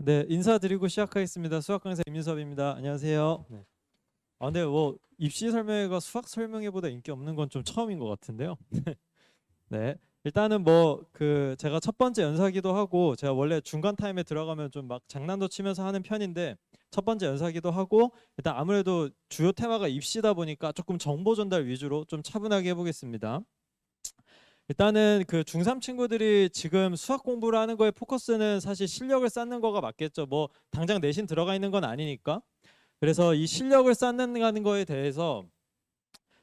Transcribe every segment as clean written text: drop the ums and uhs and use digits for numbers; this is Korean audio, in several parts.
네, 인사드리고 시작하겠습니다. 수학 강사 임윤섭입니다. 안녕하세요. 네. 근데 뭐 입시 설명회가 수학 설명회보다 인기 없는 건 좀 처음인 것 같은데요. 네, 일단은 뭐 제가 첫 번째 연사기도 하고 제가 원래 중간 타임에 들어가면 좀 막 장난도 치면서 하는 편인데 첫 번째 연사기도 하고 일단 아무래도 주요 테마가 입시다 보니까 조금 정보 전달 위주로 좀 차분하게 해보겠습니다. 일단은 중3 친구들이 지금 수학 공부를 하는 거에 포커스는 사실 실력을 쌓는 거가 맞겠죠. 뭐 당장 내신 들어가 있는 건 아니니까. 그래서 이 실력을 쌓는 거에 대해서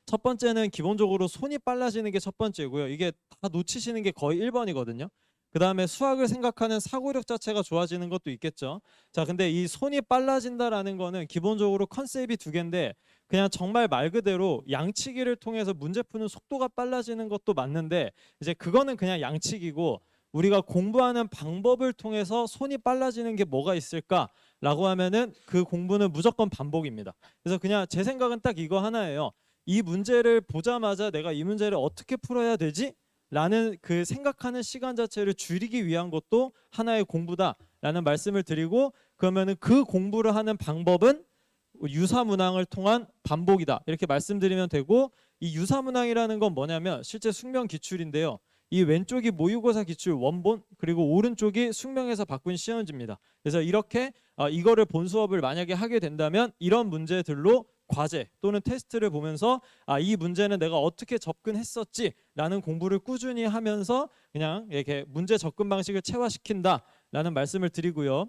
첫 번째는 기본적으로 손이 빨라지는 게 첫 번째고요. 이게 다 놓치시는 게 거의 1번이거든요. 그 다음에 수학을 생각하는 사고력 자체가 좋아지는 것도 있겠죠. 자, 근데 이 손이 빨라진다라는 거는 기본적으로 컨셉이 두 개인데 그냥 정말 말 그대로 양치기를 통해서 문제 푸는 속도가 빨라지는 것도 맞는데 이제 그거는 그냥 양치기고 우리가 공부하는 방법을 통해서 손이 빨라지는 게 뭐가 있을까라고 하면은 그 공부는 무조건 반복입니다. 그래서 그냥 제 생각은 딱 이거 하나예요. 이 문제를 보자마자 내가 이 문제를 어떻게 풀어야 되지? 라는 그 생각하는 시간 자체를 줄이기 위한 것도 하나의 공부다라는 말씀을 드리고 그러면은 그 공부를 하는 방법은 유사문항을 통한 반복이다 이렇게 말씀드리면 되고 이 유사문항이라는 건 뭐냐면 실제 숙명 기출인데요. 이 왼쪽이 모의고사 기출 원본 그리고 오른쪽이 숙명에서 바꾼 시험지입니다. 그래서 이렇게 이거를 본 수업을 만약에 하게 된다면 이런 문제들로 과제 또는 테스트를 보면서 이 문제는 내가 어떻게 접근했었지 라는 공부를 꾸준히 하면서 그냥 이렇게 문제 접근 방식을 체화시킨다라는 말씀을 드리고요.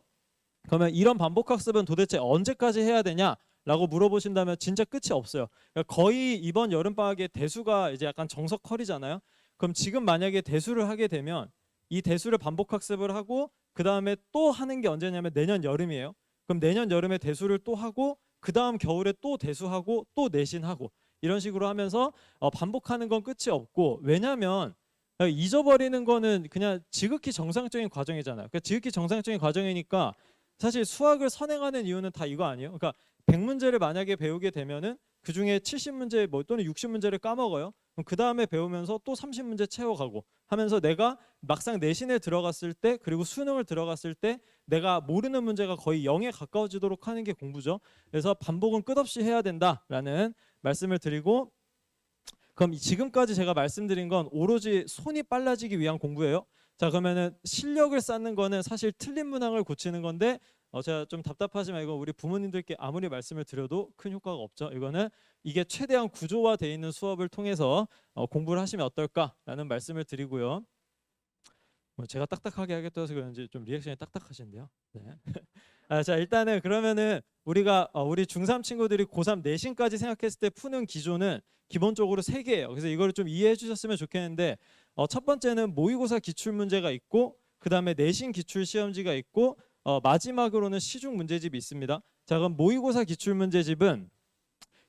그러면 이런 반복학습은 도대체 언제까지 해야 되냐 라고 물어보신다면 진짜 끝이 없어요. 그러니까 거의 이번 여름방학에 대수가 이제 약간 정석컬이잖아요. 그럼 지금 만약에 대수를 하게 되면 이 대수를 반복학습을 하고 그 다음에 또 하는 게 언제냐면 내년 여름이에요. 그럼 내년 여름에 대수를 또 하고 그 다음 겨울에 또 대수하고 또 내신하고 이런 식으로 하면서 반복하는 건 끝이 없고 왜냐면 잊어버리는 거는 그냥 지극히 정상적인 과정이잖아요. 그러니까 지극히 정상적인 과정이니까 사실 수학을 선행하는 이유는 다 이거 아니에요. 그러니까 100문제를 만약에 배우게 되면은 그 중에 70문제 뭐 또는 60문제를 까먹어요. 그럼 그 다음에 배우면서 또 30문제 채워가고 하면서 내가 막상 내신에 들어갔을 때 그리고 수능을 들어갔을 때 내가 모르는 문제가 거의 0에 가까워지도록 하는 게 공부죠. 그래서 반복은 끝없이 해야 된다라는 말씀을 드리고 그럼 지금까지 제가 말씀드린 건 오로지 손이 빨라지기 위한 공부예요. 자, 그러면은 실력을 쌓는 거는 사실 틀린 문항을 고치는 건데 제가 좀 답답하지만 이거 우리 부모님들께 아무리 말씀을 드려도 큰 효과가 없죠. 이거는 이게 최대한 구조화되어 있는 수업을 통해서 공부를 하시면 어떨까라는 말씀을 드리고요. 제가 딱딱하게 하겠다 해서 그런지 좀 리액션이 딱딱하신데요. 네. 자, 일단은 그러면은 우리가 우리 중3 친구들이 고3 내신까지 생각했을 때 푸는 기조는 기본적으로 3개예요. 그래서 이거를 좀 이해해 주셨으면 좋겠는데 첫 번째는 모의고사 기출 문제가 있고 그 다음에 내신 기출 시험지가 있고 마지막으로는 시중 문제집이 있습니다. 자, 그럼 모의고사 기출 문제집은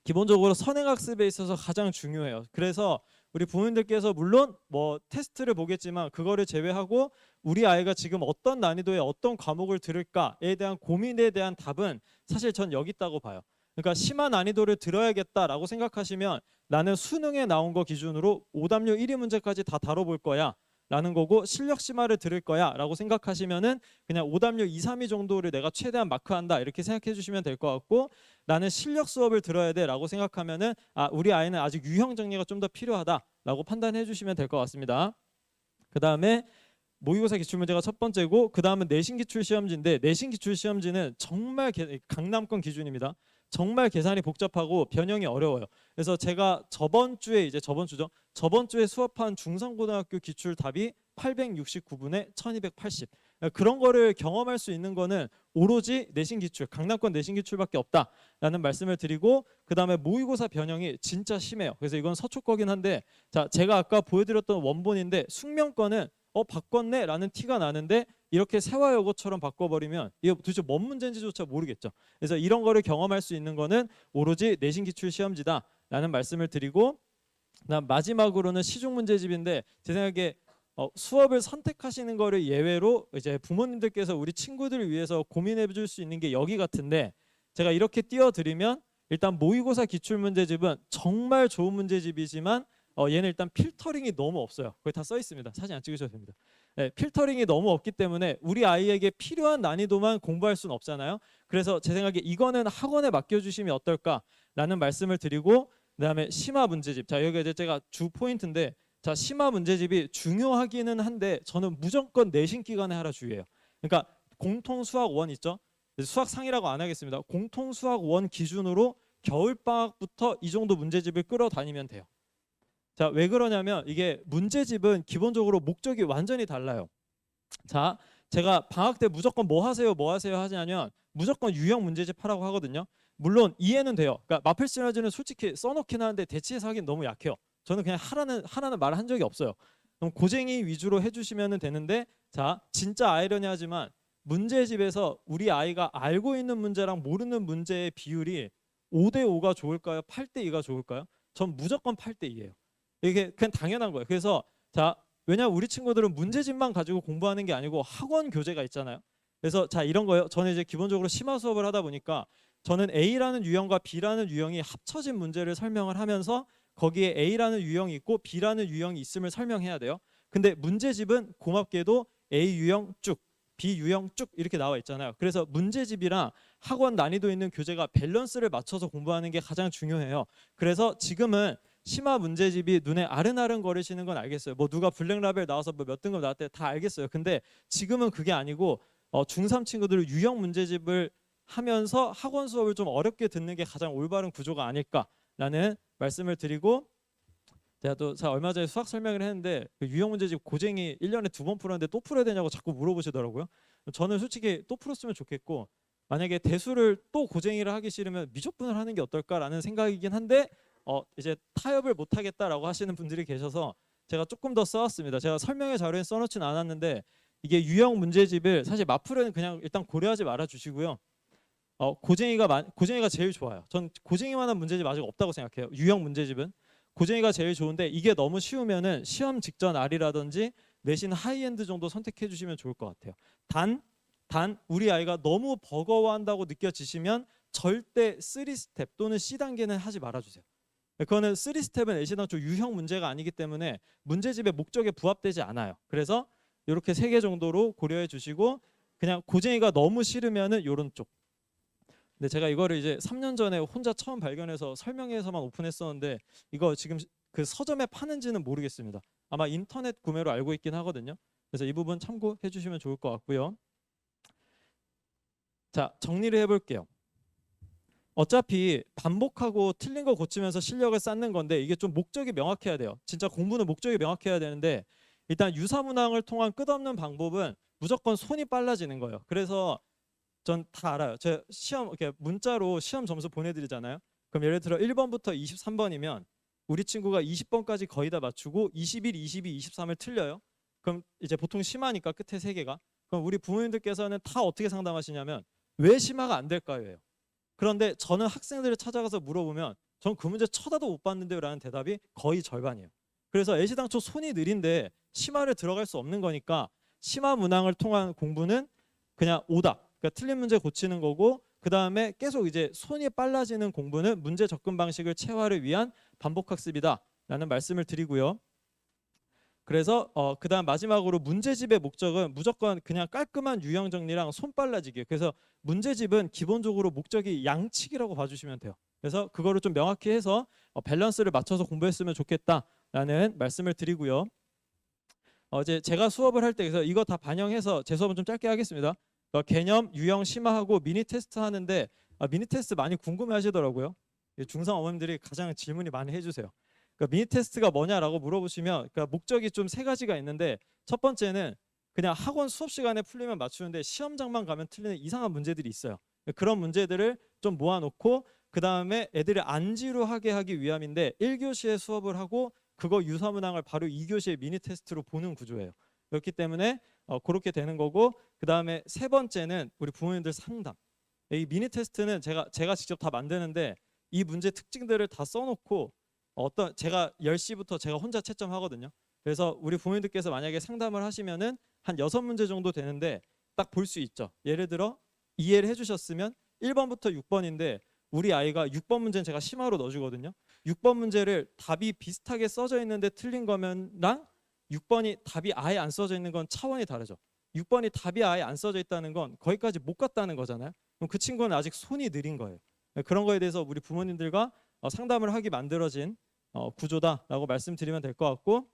기본적으로 선행학습에 있어서 가장 중요해요. 그래서 우리 부모님들께서 물론 뭐 테스트를 보겠지만 그거를 제외하고 우리 아이가 지금 어떤 난이도의 어떤 과목을 들을까에 대한 고민에 대한 답은 사실 전 여기 있다고 봐요. 그러니까 심한 난이도를 들어야겠다라고 생각하시면 나는 수능에 나온 거 기준으로 오답률 1위 문제까지 다 다뤄볼 거야 라는 거고 실력 심화를 들을 거야 라고 생각하시면은 그냥 오답률 2, 3위 정도를 내가 최대한 마크한다 이렇게 생각해 주시면 될 것 같고 나는 실력 수업을 들어야 돼 라고 생각하면은 우리 아이는 아직 유형 정리가 좀 더 필요하다 라고 판단해 주시면 될 것 같습니다. 그 다음에 모의고사 기출문제가 첫 번째고 그 다음은 내신 기출 시험지인데 내신 기출 시험지는 정말 강남권 기준입니다. 정말 계산이 복잡하고 변형이 어려워요. 그래서 제가 저번 주에 수업한 중성고등학교 기출 답이 869분에 1280 그런 거를 경험할 수 있는 거는 오로지 내신 기출 강남권 내신 기출밖에 없다라는 말씀을 드리고 그 다음에 모의고사 변형이 진짜 심해요. 그래서 이건 서초 거긴 한데 자 제가 아까 보여드렸던 원본인데 숙명권은 바꿨네 라는 티가 나는데 이렇게 세화여고처럼 바꿔버리면 이거 도대체 뭔 문제인지조차 모르겠죠. 그래서 이런 거를 경험할 수 있는 거는 오로지 내신 기출 시험지다 라는 말씀을 드리고 그다음 마지막으로는 시중 문제집인데 제 생각에 수업을 선택하시는 거를 예외로 이제 부모님들께서 우리 친구들을 위해서 고민해 줄 수 있는 게 여기 같은데 제가 이렇게 띄워드리면 일단 모의고사 기출 문제집은 정말 좋은 문제집이지만 얘는 일단 필터링이 너무 없어요. 거기 다 써 있습니다. 사진 안 찍으셔도 됩니다. 네, 필터링이 너무 없기 때문에 우리 아이에게 필요한 난이도만 공부할 수는 없잖아요. 그래서 제 생각에 이거는 학원에 맡겨주시면 어떨까라는 말씀을 드리고, 그다음에 심화 문제집. 자, 여기가 이제 제가 주 포인트인데, 자, 심화 문제집이 중요하기는 한데 저는 무조건 내신 기간에 하라 주의해요. 그러니까 공통 수학 1 있죠. 수학 상이라고 안 하겠습니다. 공통 수학 1 기준으로 겨울 방학부터 이 정도 문제집을 끌어다니면 돼요. 자, 왜 그러냐면 이게 문제집은 기본적으로 목적이 완전히 달라요. 자, 제가 방학 때 무조건 뭐 하세요 하냐면 무조건 유형 문제집 하라고 하거든요. 물론 이해는 돼요. 그러니까 마플 시나리오는 솔직히 써놓긴 하는데 대치해서 하긴 너무 약해요. 저는 그냥 하라는 말을 한 적이 없어요. 그럼 고쟁이 위주로 해주시면 되는데, 자, 진짜 아이러니하지만 문제집에서 우리 아이가 알고 있는 문제랑 모르는 문제의 비율이 5대5가 좋을까요? 8대2가 좋을까요? 전 무조건 8대2예요. 이게 그냥 당연한 거예요. 그래서 자, 왜냐면 우리 친구들은 문제집만 가지고 공부하는 게 아니고 학원 교재가 있잖아요. 그래서 자, 이런 거예요. 저는 이제 기본적으로 심화 수업을 하다 보니까 저는 A라는 유형과 B라는 유형이 합쳐진 문제를 설명을 하면서 거기에 A라는 유형이 있고 B라는 유형이 있음을 설명해야 돼요. 근데 문제집은 고맙게도 A 유형 쭉, B 유형 쭉 이렇게 나와 있잖아요. 그래서 문제집이랑 학원 난이도 있는 교재가 밸런스를 맞춰서 공부하는 게 가장 중요해요. 그래서 지금은 심화 문제집이 눈에 아른아른 거리시는 건 알겠어요. 뭐 누가 블랙라벨 나와서 뭐 몇 등급 나왔대 다 알겠어요. 근데 지금은 그게 아니고 중3 친구들은 유형 문제집을 하면서 학원 수업을 좀 어렵게 듣는 게 가장 올바른 구조가 아닐까라는 말씀을 드리고, 제가 또 얼마 전에 수학 설명을 했는데 그 유형 문제집 고쟁이 1년에 2번 풀었는데 또 풀어야 되냐고 자꾸 물어보시더라고요. 저는 솔직히 또 풀었으면 좋겠고, 만약에 대수를 또 고쟁이를 하기 싫으면 미적분을 하는 게 어떨까라는 생각이긴 한데 이제 타협을 못 하겠다라고 하시는 분들이 계셔서 제가 조금 더 써왔습니다. 제가 설명의 자료에 써놓지는 않았는데 이게 유형 문제집을 사실 마플은 그냥 일단 고려하지 말아 주시고요. 고쟁이가 제일 좋아요. 전 고쟁이만한 문제집 아직 없다고 생각해요. 유형 문제집은 고쟁이가 제일 좋은데 이게 너무 쉬우면은 시험 직전 R이라든지 내신 하이엔드 정도 선택해 주시면 좋을 것 같아요. 단 우리 아이가 너무 버거워한다고 느껴지시면 절대 3스텝 또는 C단계는 하지 말아주세요. 그거는 3스텝은 애시당초 유형 문제가 아니기 때문에 문제집의 목적에 부합되지 않아요. 그래서 이렇게 3개 정도로 고려해 주시고, 그냥 고쟁이가 너무 싫으면은 요런 쪽. 근데 제가 이거를 이제 3년 전에 혼자 처음 발견해서 설명회에서만 오픈했었는데 이거 지금 그 서점에 파는지는 모르겠습니다. 아마 인터넷 구매로 알고 있긴 하거든요. 그래서 이 부분 참고해 주시면 좋을 것 같고요. 자, 정리를 해볼게요. 어차피 반복하고 틀린 거 고치면서 실력을 쌓는 건데 이게 좀 목적이 명확해야 돼요. 진짜 공부는 목적이 명확해야 되는데, 일단 유사문항을 통한 끝없는 방법은 무조건 손이 빨라지는 거예요. 그래서 전 다 알아요. 제 시험 이렇게 문자로 시험 점수 보내드리잖아요. 그럼 예를 들어 1번부터 23번이면 우리 친구가 20번까지 거의 다 맞추고 21, 22, 23을 틀려요. 그럼 이제 보통 심하니까 끝에 3개가. 그럼 우리 부모님들께서는 다 어떻게 상담하시냐면 왜 심화가 안 될까요? 그런데 저는 학생들을 찾아가서 물어보면 전 그 문제 쳐다도 못 봤는데요 라는 대답이 거의 절반이에요. 그래서 애시당초 손이 느린데 심화를 들어갈 수 없는 거니까 심화 문항을 통한 공부는 그냥 오답, 그러니까 틀린 문제 고치는 거고, 그 다음에 계속 이제 손이 빨라지는 공부는 문제 접근 방식을 체화를 위한 반복학습이다 라는 말씀을 드리고요. 그래서 그 다음 마지막으로 문제집의 목적은 무조건 그냥 깔끔한 유형 정리랑 손 빨라지기. 그래서 문제집은 기본적으로 목적이 양측이라고 봐주시면 돼요. 그래서 그거를 좀 명확히 해서 밸런스를 맞춰서 공부했으면 좋겠다라는 말씀을 드리고요. 이제 제가 수업을 할 때 그래서 이거 다 반영해서 제 수업은 좀 짧게 하겠습니다. 개념, 유형, 심화하고 미니 테스트 하는데 미니 테스트 많이 궁금해 하시더라고요. 중3 어머님들이 가장 질문이 많이 해주세요. 그러니까 미니 테스트가 뭐냐라고 물어보시면, 그러니까 목적이 좀 3가지가 있는데, 첫 번째는 그냥 학원 수업 시간에 풀리면 맞추는데 시험장만 가면 틀리는 이상한 문제들이 있어요. 그런 문제들을 좀 모아놓고 그 다음에 애들을 안 지루하게 하기 위함인데 1교시에 수업을 하고 그거 유사문항을 바로 2교시에 미니 테스트로 보는 구조예요. 그렇기 때문에 그렇게 되는 거고, 그 다음에 3번째는 우리 부모님들 상담. 이 미니 테스트는 제가 직접 다 만드는데 이 문제 특징들을 다 써놓고 제가 10시부터 제가 혼자 채점하거든요. 그래서 우리 부모님들께서 만약에 상담을 하시면은 한 6문제 정도 되는데 딱 볼 수 있죠. 예를 들어 이해를 해주셨으면 1번부터 6번인데 우리 아이가 6번 문제는 제가 심화로 넣어주거든요. 6번 문제를 답이 비슷하게 써져 있는데 틀린 거면랑 6번이 답이 아예 안 써져 있는 건 차원이 다르죠. 6번이 답이 아예 안 써져 있다는 건 거기까지 못 갔다는 거잖아요. 그럼 그 친구는 아직 손이 느린 거예요. 그런 거에 대해서 우리 부모님들과 상담을 하기 만들어진 구조다라고 말씀드리면 될 것 같고,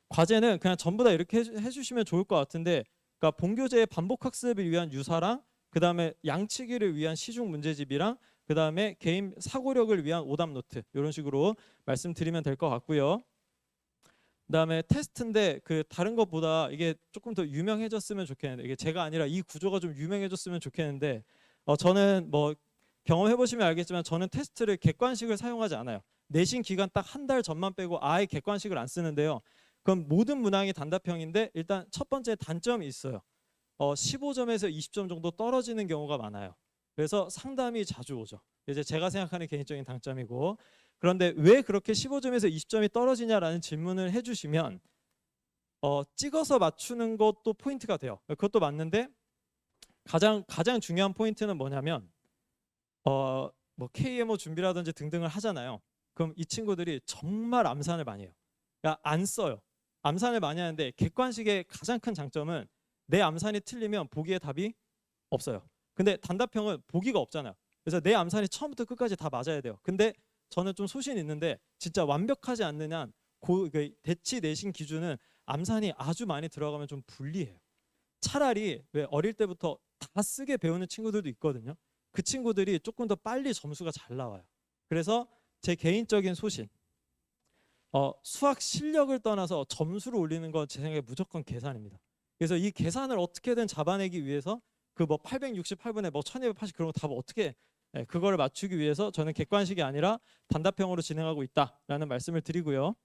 과제는 그냥 전부 다 이렇게 해주시면 좋을 것 같은데, 그러니까 본교재의 반복학습을 위한 유사랑, 그 다음에 양치기를 위한 시중 문제집이랑, 그 다음에 개인 사고력을 위한 오답 노트, 이런 식으로 말씀드리면 될 것 같고요. 그 다음에 테스트인데 그 다른 것보다 이게 조금 더 유명해졌으면 좋겠는데, 이게 제가 아니라 이 구조가 좀 유명해졌으면 좋겠는데, 저는 뭐 경험해 보시면 알겠지만 저는 테스트를 객관식을 사용하지 않아요. 내신 기간 딱 한 달 전만 빼고 아예 객관식을 안 쓰는데요. 그럼 모든 문항이 단답형인데 일단 첫 번째 단점이 있어요. 15점에서 20점 정도 떨어지는 경우가 많아요. 그래서 상담이 자주 오죠. 이제 제가 생각하는 개인적인 단점이고, 그런데 왜 그렇게 15점에서 20점이 떨어지냐라는 질문을 해주시면 찍어서 맞추는 것도 포인트가 돼요. 그것도 맞는데 가장 중요한 포인트는 뭐냐면 뭐 KMO 준비라든지 등등을 하잖아요. 그럼 이 친구들이 정말 암산을 많이 해요. 그러니까 안 써요. 암산을 많이 하는데 객관식의 가장 큰 장점은 내 암산이 틀리면 보기에 답이 없어요. 근데 단답형은 보기가 없잖아요. 그래서 내 암산이 처음부터 끝까지 다 맞아야 돼요. 근데 저는 좀 소신이 있는데 진짜 완벽하지 않는 한 대치 내신 기준은 암산이 아주 많이 들어가면 좀 불리해요. 차라리 왜 어릴 때부터 다 쓰게 배우는 친구들도 있거든요. 그 친구들이 조금 더 빨리 점수가 잘 나와요. 그래서 제 개인적인 소신, 수학 실력을 떠나서 점수를 올리는 건 제 생각에 무조건 계산입니다. 그래서 이 계산을 어떻게든 잡아내기 위해서 그 뭐 868분의 뭐 1280 그런 거 답을 어떻게 그거를 맞추기 위해서 저는 객관식이 아니라 단답형으로 진행하고 있다라는 말씀을 드리고요.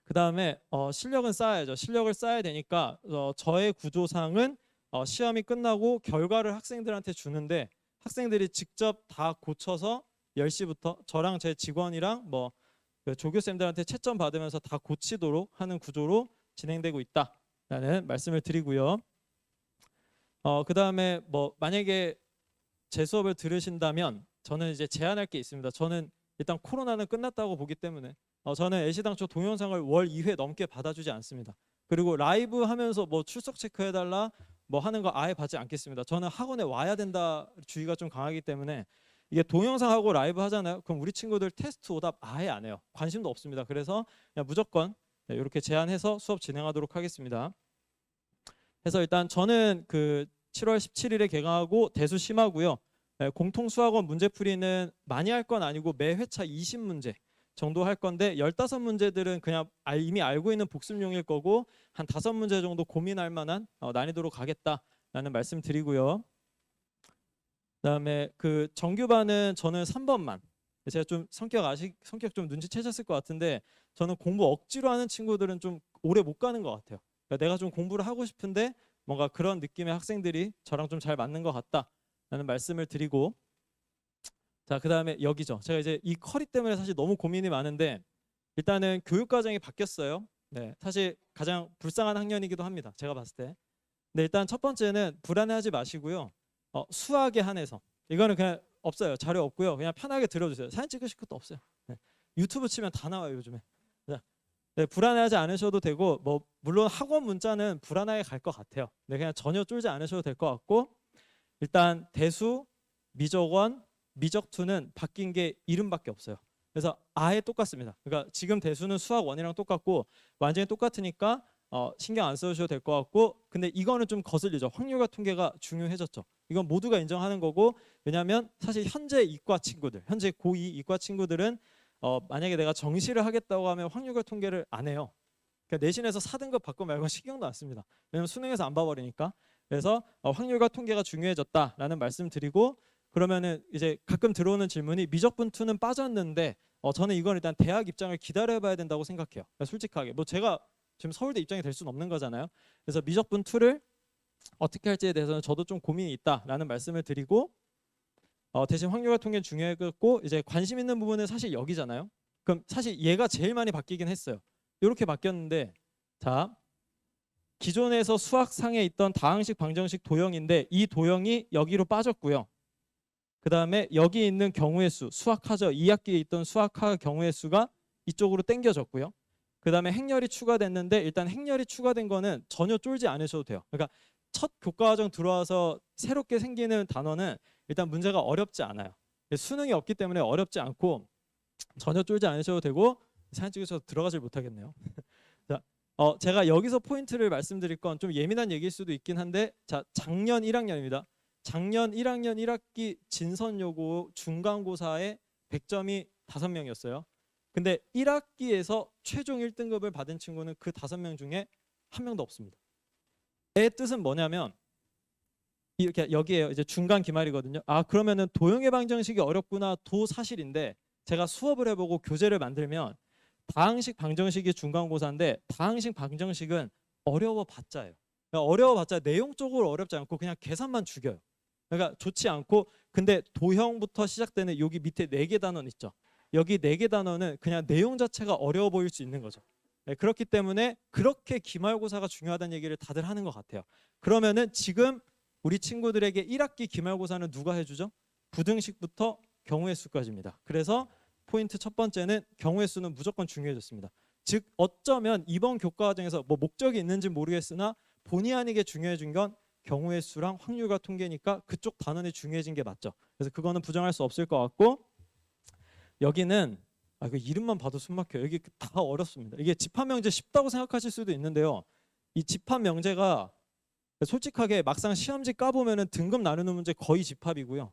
그 다음에 실력은 쌓아야죠. 실력을 쌓아야 되니까 저의 구조상은 시험이 끝나고 결과를 학생들한테 주는데 학생들이 직접 다 고쳐서 10시부터 저랑 제 직원이랑 뭐 조교쌤들한테 채점 받으면서 다 고치도록 하는 구조로 진행되고 있다라는 말씀을 드리고요. 그 다음에 뭐 만약에 제 수업을 들으신다면 저는 이제 제안할 게 있습니다. 저는 일단 코로나는 끝났다고 보기 때문에 저는 애시당초 동영상을 월 2회 넘게 받아주지 않습니다. 그리고 라이브 하면서 뭐 출석 체크해달라 뭐 하는 거 아예 받지 않겠습니다. 저는 학원에 와야 된다 주의가 좀 강하기 때문에 이게 동영상하고 라이브 하잖아요. 그럼 우리 친구들 테스트 오답 아예 안 해요. 관심도 없습니다. 그래서 그냥 무조건 이렇게 제안해서 수업 진행하도록 하겠습니다. 그래서 일단 저는 그 7월 17일에 개강하고 대수 심하고요. 공통수학원 문제풀이는 많이 할 건 아니고 매 회차 20문제 정도 할 건데 15문제들은 그냥 이미 알고 있는 복습용일 거고 한 5문제 정도 고민할 만한 난이도로 가겠다라는 말씀 드리고요. 그다음에 그 정규반은 저는 3번만. 제가 좀 성격 좀 눈치채셨을 것 같은데 저는 공부 억지로 하는 친구들은 좀 오래 못 가는 것 같아요. 그러니까 내가 좀 공부를 하고 싶은데 뭔가 그런 느낌의 학생들이 저랑 좀 잘 맞는 것 같다라는 말씀을 드리고, 자 그다음에 여기죠. 제가 이제 이 커리 때문에 사실 너무 고민이 많은데 일단은 교육과정이 바뀌었어요. 네, 사실 가장 불쌍한 학년이기도 합니다. 제가 봤을 때. 근데 일단 첫 번째는 불안해하지 마시고요. 수학에 한해서 이거는 그냥 없어요. 자료 없고요. 그냥 편하게 들어주세요. 사진 찍으실 것도 없어요. 네. 유튜브 치면 다 나와요 요즘에. 네, 불안해하지 않으셔도 되고 뭐 물론 학원 문자는 불안하게 갈 것 같아요. 네, 그냥 전혀 쫄지 않으셔도 될 것 같고, 일단 대수, 미적원, 미적투는 바뀐 게 이름밖에 없어요. 그래서 아예 똑같습니다. 그러니까 지금 대수는 수학 1이랑 똑같고 완전히 똑같으니까 신경 안 써주셔도 될 것 같고, 근데 이거는 좀 거슬리죠. 확률과 통계가 중요해졌죠. 이건 모두가 인정하는 거고, 왜냐하면 사실 현재 이과 친구들, 현재 고2 이과 친구들은 만약에 내가 정시를 하겠다고 하면 확률과 통계를 안 해요. 그러니까 내신에서 4등급 받고 말고 신경도 안 씁니다. 왜냐면 수능에서 안 봐버리니까. 그래서 확률과 통계가 중요해졌다라는 말씀 드리고, 그러면은 이제 가끔 들어오는 질문이 미적분2는 빠졌는데 저는 이건 일단 대학 입장을 기다려봐야 된다고 생각해요. 그러니까 솔직하게 뭐 제가 지금 서울대 입장이 될 수는 없는 거잖아요. 그래서 미적분2를 어떻게 할지에 대해서는 저도 좀 고민이 있다라는 말씀을 드리고, 대신 확률과 통계는 중요했고 이제 관심 있는 부분은 사실 여기잖아요. 그럼 사실 얘가 제일 많이 바뀌긴 했어요. 이렇게 바뀌었는데, 자 기존에서 수학상에 있던 다항식, 방정식, 도형인데 이 도형이 여기로 빠졌고요. 그 다음에 여기 있는 경우의 수, 수학하죠. 2학기에 있던 수학하 경우의 수가 이쪽으로 당겨졌고요. 그다음에 행렬이 추가됐는데 일단 행렬이 추가된 거는 전혀 쫄지 않으셔도 돼요. 그러니까 첫 교과과정 들어와서 새롭게 생기는 단어는 일단 문제가 어렵지 않아요. 수능이 없기 때문에 어렵지 않고 전혀 쫄지 않으셔도 되고 사진 찍으셔서 들어가질 못하겠네요. 자, 제가 여기서 포인트를 말씀드릴 건 좀 예민한 얘기일 수도 있긴 한데 자, 작년 1학년입니다. 작년 1학년 1학기 진선요고 중간고사에 100점이 5명이었어요. 근데 1학기에서 최종 1등급을 받은 친구는 그 5명 중에 한 명도 없습니다. 의 뜻은 뭐냐면 이렇게 여기에 이제 중간 기말이거든요. 아 그러면은 도형의 방정식이 어렵구나 도 사실인데 제가 수업을 해보고 교재를 만들면 다항식 방정식이 중간고사인데 다항식 방정식은 어려워봤자예요. 그러니까 어려워봤자 내용적으로 어렵지 않고 그냥 계산만 죽여요. 그러니까 좋지 않고 근데 도형부터 시작되는 여기 밑에 4개 단원 있죠. 여기 4개 단원은 그냥 내용 자체가 어려워 보일 수 있는 거죠. 네, 그렇기 때문에 그렇게 기말고사가 중요하다는 얘기를 다들 하는 것 같아요. 그러면은 지금 우리 친구들에게 1학기 기말고사는 누가 해주죠? 부등식부터 경우의 수까지입니다. 그래서 포인트 첫 번째는 경우의 수는 무조건 중요해졌습니다. 즉 어쩌면 이번 교과과정에서 뭐 목적이 있는지 모르겠으나 본의 아니게 중요해진 건 경우의 수랑 확률과 통계니까 그쪽 단원이 중요해진 게 맞죠. 그래서 그거는 부정할 수 없을 것 같고 여기는 그 이름만 봐도 숨막혀요. 여기 다 어렵습니다. 이게 집합명제 쉽다고 생각하실 수도 있는데요. 이 집합명제가 솔직하게 막상 시험지 까보면은 등급 나누는 문제 거의 집합이고요.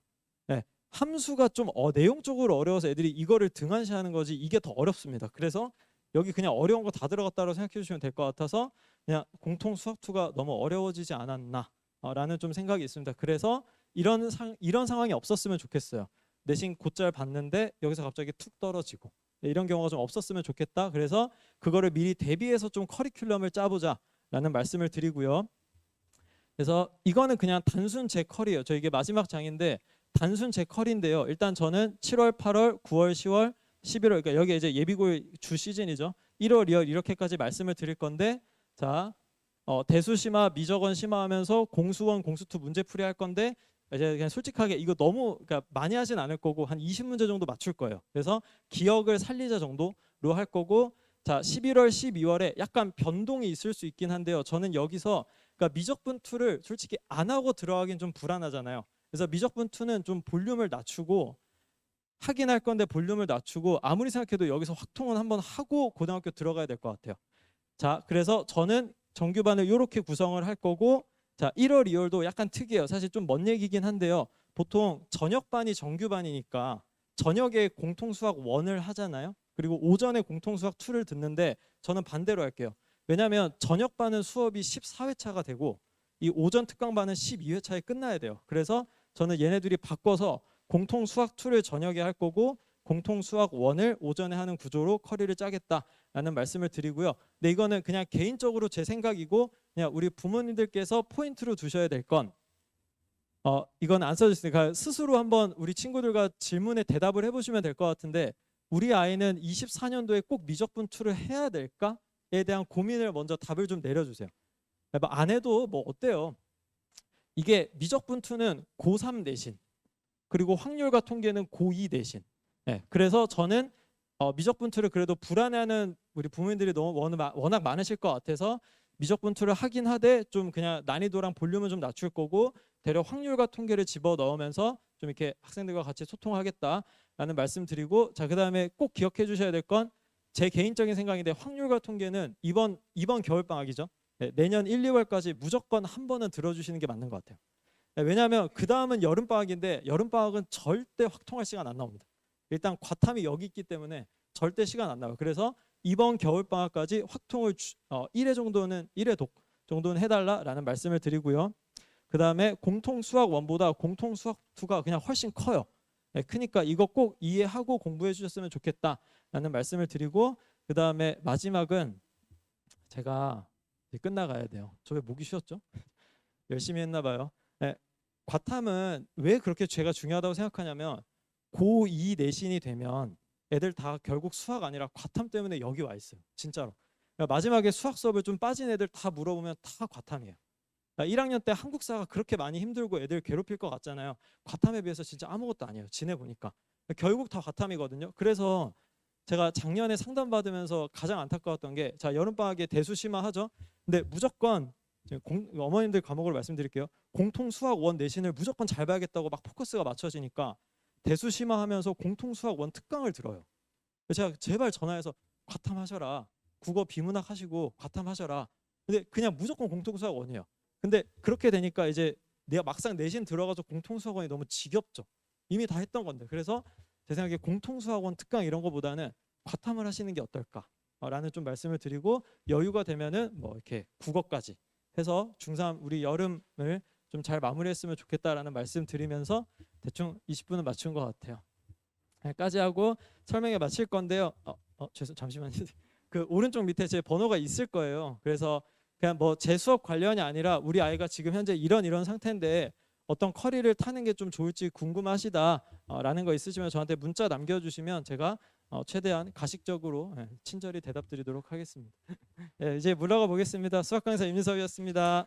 네, 함수가 좀 내용적으로 어려워서 애들이 이거를 등한시하는 거지 이게 더 어렵습니다. 그래서 여기 그냥 어려운 거 다 들어갔다고 생각해 주시면 될 것 같아서 그냥 공통 수학2가 너무 어려워지지 않았나 라는 좀 생각이 있습니다. 그래서 이런 상황이 없었으면 좋겠어요. 내신 곧잘 봤는데 여기서 갑자기 툭 떨어지고 이런 경우가 좀 없었으면 좋겠다. 그래서 그거를 미리 대비해서 좀 커리큘럼을 짜보자 라는 말씀을 드리고요. 그래서 이거는 그냥 단순 제컬이에요. 저 이게 마지막 장인데 단순 제컬인데요. 일단 저는 7월, 8월, 9월, 10월, 11월 그러니까 여기 이제 예비고일 주 시즌이죠. 1월, 2월 이렇게까지 말씀을 드릴 건데 자 대수 심화, 미적원 심화하면서 공수원, 공수투 문제풀이 할 건데 이제 그냥 솔직하게 이거 너무 그러니까 많이 하진 않을 거고 한 20문제 정도 맞출 거예요. 그래서 기억을 살리자 정도로 할 거고 자 11월, 12월에 약간 변동이 있을 수 있긴 한데요. 저는 여기서 그러니까 미적분2를 솔직히 안 하고 들어가긴 좀 불안하잖아요. 그래서 미적분2는 좀 볼륨을 낮추고 하긴 할 건데 볼륨을 낮추고 아무리 생각해도 여기서 확통은 한번 하고 고등학교 들어가야 될 것 같아요. 자 그래서 저는 정규반을 이렇게 구성을 할 거고 자 1월, 2월도 약간 특이해요. 사실 좀 먼 얘기긴 한데요. 보통 저녁반이 정규반이니까 저녁에 공통수학 1을 하잖아요. 그리고 오전에 공통수학 2를 듣는데 저는 반대로 할게요. 왜냐하면 저녁반은 수업이 14회차가 되고 이 오전 특강반은 12회차에 끝나야 돼요. 그래서 저는 얘네들이 바꿔서 공통수학 2를 저녁에 할 거고 공통수학 1을 오전에 하는 구조로 커리를 짜겠다라는 말씀을 드리고요. 근데 이거는 그냥 개인적으로 제 생각이고 그냥 우리 부모님들께서 포인트로 두셔야 될 건 이건 안 써주시니까 스스로 한번 우리 친구들과 질문에 대답을 해보시면 될 것 같은데 우리 아이는 24년도에 꼭 미적분2를 해야 될까에 대한 고민을 먼저 답을 좀 내려주세요. 안 해도 뭐 어때요? 이게 미적분2는 고3 내신 그리고 확률과 통계는 고2 내신. 네, 그래서 저는 미적분2를 그래도 불안해하는 우리 부모님들이 너무 워낙 많으실 것 같아서 미적분2를 하긴 하되 좀 그냥 난이도랑 볼륨을 좀 낮출 거고 대략 확률과 통계를 집어 넣으면서 좀 이렇게 학생들과 같이 소통하겠다라는 말씀드리고 자 그다음에 꼭 기억해 주셔야 될 건 제 개인적인 생각인데 확률과 통계는 이번 겨울방학이죠. 네, 내년 1, 2월까지 무조건 한 번은 들어주시는 게 맞는 것 같아요. 네, 왜냐하면 그 다음은 여름방학인데 여름방학은 절대 확통할 시간 안 나옵니다. 일단 과탐이 여기 있기 때문에 절대 시간 안 나와요. 그래서 이번 겨울방학까지 확통을 1회 정도는 1회 독 정도는 해달라라는 말씀을 드리고요. 그 다음에 공통수학 1보다 공통수학 2가 그냥 훨씬 커요. 네, 크니까 이거 꼭 이해하고 공부해 주셨으면 좋겠다라는 말씀을 드리고 그 다음에 마지막은 제가 이제 끝나가야 돼요. 저 왜 목이 쉬었죠? 열심히 했나 봐요. 네, 과탐은 왜 그렇게 제가 중요하다고 생각하냐면 고2 내신이 되면 애들 다 결국 수학 아니라 과탐 때문에 여기 와 있어요. 진짜로. 그러니까 마지막에 수학 수업을 좀 빠진 애들 다 물어보면 다 과탐이에요. 1학년 때 한국사가 그렇게 많이 힘들고 애들 괴롭힐 것 같잖아요. 과탐에 비해서 진짜 아무것도 아니에요. 지내보니까. 결국 다 과탐이거든요. 그래서 제가 작년에 상담 받으면서 가장 안타까웠던 게, 자 여름방학에 대수 심화하죠. 근데 무조건 어머님들 과목으로 말씀드릴게요. 공통 수학 원 내신을 무조건 잘 봐야겠다고 막 포커스가 맞춰지니까 대수 심화하면서 공통 수학 원 특강을 들어요. 제가 제발 전화해서 과탐하셔라, 국어 비문학 하시고 과탐하셔라. 근데 그냥 무조건 공통 수학 원이에요. 근데 그렇게 되니까 이제 내가 막상 내신 들어가서 공통 수학 원이 너무 지겹죠. 이미 다 했던 건데. 그래서 제 생각에 공통 수학 원 특강 이런 거보다는 과탐을 하시는 게 어떨까라는 좀 말씀을 드리고, 여유가 되면은 뭐 이렇게 국어까지 해서 중3 우리 여름을 좀 잘 마무리했으면 좋겠다라는 말씀 드리면서 대충 20분은 맞춘 것 같아요. 여기까지 하고 설명회 마칠 건데요. 잠시만요. 그 오른쪽 밑에 제 번호가 있을 거예요. 그래서 그냥 뭐 제 수업 관련이 아니라 우리 아이가 지금 현재 이런 상태인데 어떤 커리를 타는 게 좀 좋을지 궁금하시다라는 거 있으시면 저한테 문자 남겨주시면 제가 최대한 가식적으로 친절히 대답드리도록 하겠습니다. 예, 이제 물러가 보겠습니다. 수학 강사 임인섭이었습니다.